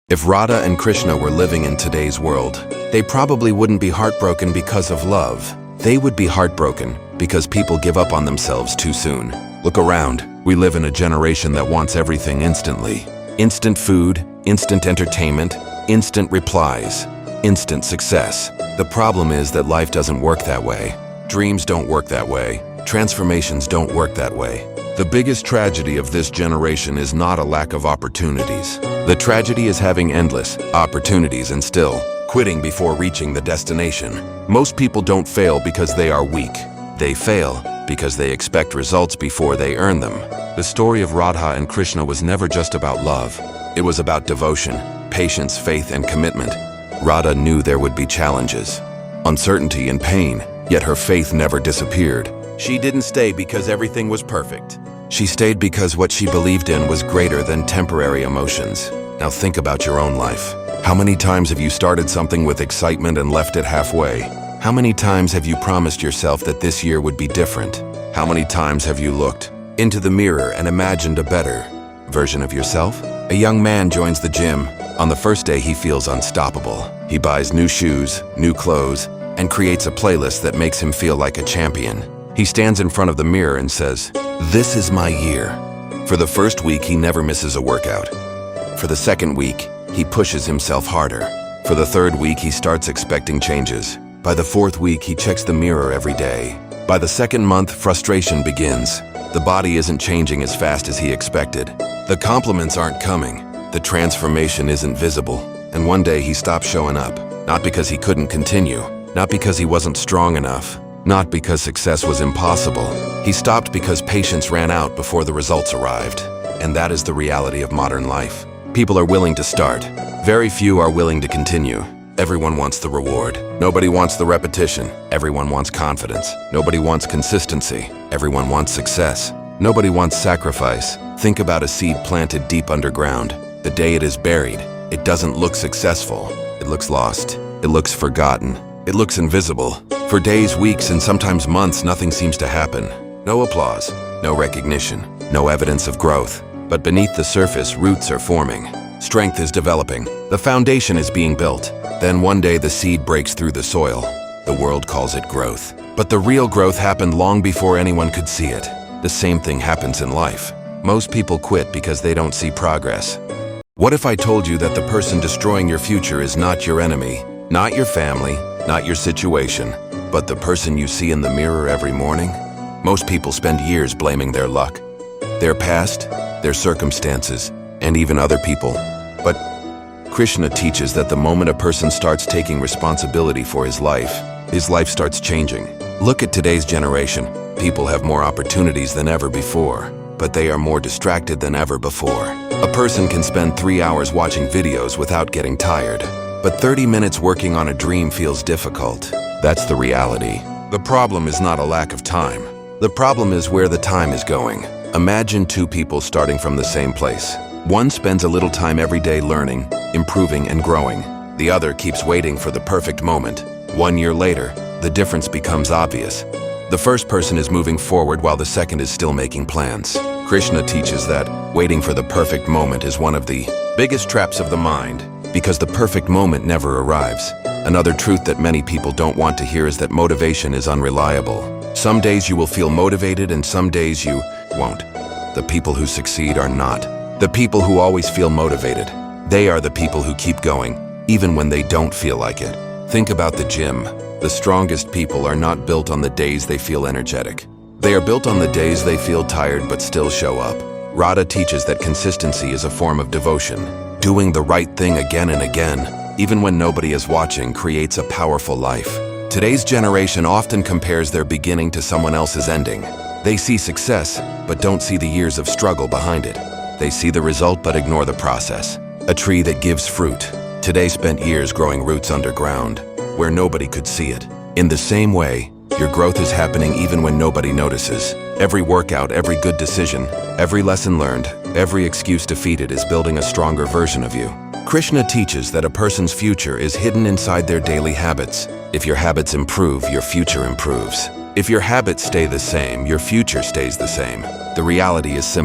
If Radha and Krishna were living in today's world, they probably wouldn't be heartbroken because of love. They would be heartbroken because people give up on themselves too soon. Look around. We live in a generation that wants everything instantly. Instant food, instant entertainment, instant replies, instant success. The problem is that life doesn't work that way. Dreams don't work that way. Transformations don't work that way. The biggest tragedy of this generation is not a lack of opportunities. The tragedy is having endless opportunities and still quitting before reaching the destination. Most people don't fail because they are weak. They fail because they expect results before they earn them. The story of Radha and Krishna was never just about love. It was about devotion, patience, faith, and commitment. Radha knew there would be challenges, uncertainty, and pain, yet her faith never disappeared. She didn't stay because everything was perfect. She stayed because what she believed in was greater than temporary emotions. Now think about your own life. How many times have you started something with excitement and left it halfway? How many times have you promised yourself that this year would be different? How many times have you looked into the mirror and imagined a better version of yourself? A young man joins the gym. On the first day, he feels unstoppable. He buys new shoes, new clothes, and creates a playlist that makes him feel like a champion. He stands in front of the mirror and says, "This is my year." For the first week, he never misses a workout. For the second week, he pushes himself harder. For the third week, he starts expecting changes. By the fourth week, he checks the mirror every day. By the second month, frustration begins. The body isn't changing as fast as he expected. The compliments aren't coming. The transformation isn't visible. And one day, he stops showing up. Not because he couldn't continue. Not because he wasn't strong enough. Not because success was impossible. He stopped because patience ran out before the results arrived. And that is the reality of modern life. People are willing to start. Very few are willing to continue. Everyone wants the reward. Nobody wants the repetition. Everyone wants confidence. Nobody wants consistency. Everyone wants success. Nobody wants sacrifice. Think about a seed planted deep underground. The day it is buried, it doesn't look successful. It looks lost. It looks forgotten. It looks invisible. For days, weeks, and sometimes months, nothing seems to happen. No applause, no recognition, no evidence of growth. But beneath the surface, roots are forming. Strength is developing. The foundation is being built. Then one day the seed breaks through the soil. The world calls it growth. But the real growth happened long before anyone could see it. The same thing happens in life. Most people quit because they don't see progress. What if I told you that the person destroying your future is not your enemy, not your family, not your situation, but the person you see in the mirror every morning? Most people spend years blaming their luck, their past, their circumstances, and even other people. But Krishna teaches that the moment a person starts taking responsibility for his life starts changing. Look at today's generation. People have more opportunities than ever before, but they are more distracted than ever before. A person can spend 3 hours watching videos without getting tired, but 30 minutes working on a dream feels difficult. That's the reality. The problem is not a lack of time. The problem is where the time is going. Imagine two people starting from the same place. One spends a little time every day learning, improving, and growing. The other keeps waiting for the perfect moment. 1 year later, the difference becomes obvious. The first person is moving forward while the second is still making plans. Krishna teaches that waiting for the perfect moment is one of the biggest traps of the mind, because the perfect moment never arrives. Another truth that many people don't want to hear is that motivation is unreliable. Some days you will feel motivated and some days you won't. The people who succeed are not the people who always feel motivated. They are the people who keep going, even when they don't feel like it. Think about the gym. The strongest people are not built on the days they feel energetic. They are built on the days they feel tired but still show up. Radha teaches that consistency is a form of devotion. Doing the right thing again and again, even when nobody is watching, creates a powerful life. Today's generation often compares their beginning to someone else's ending. They see success, but don't see the years of struggle behind it. They see the result but ignore the process. A tree that gives fruit today spent years growing roots underground, where nobody could see it. In the same way, your growth is happening even when nobody notices. Every workout, every good decision, every lesson learned, every excuse defeated is building a stronger version of you. Krishna teaches that a person's future is hidden inside their daily habits. If your habits improve, your future improves. If your habits stay the same, your future stays the same. The reality is simple.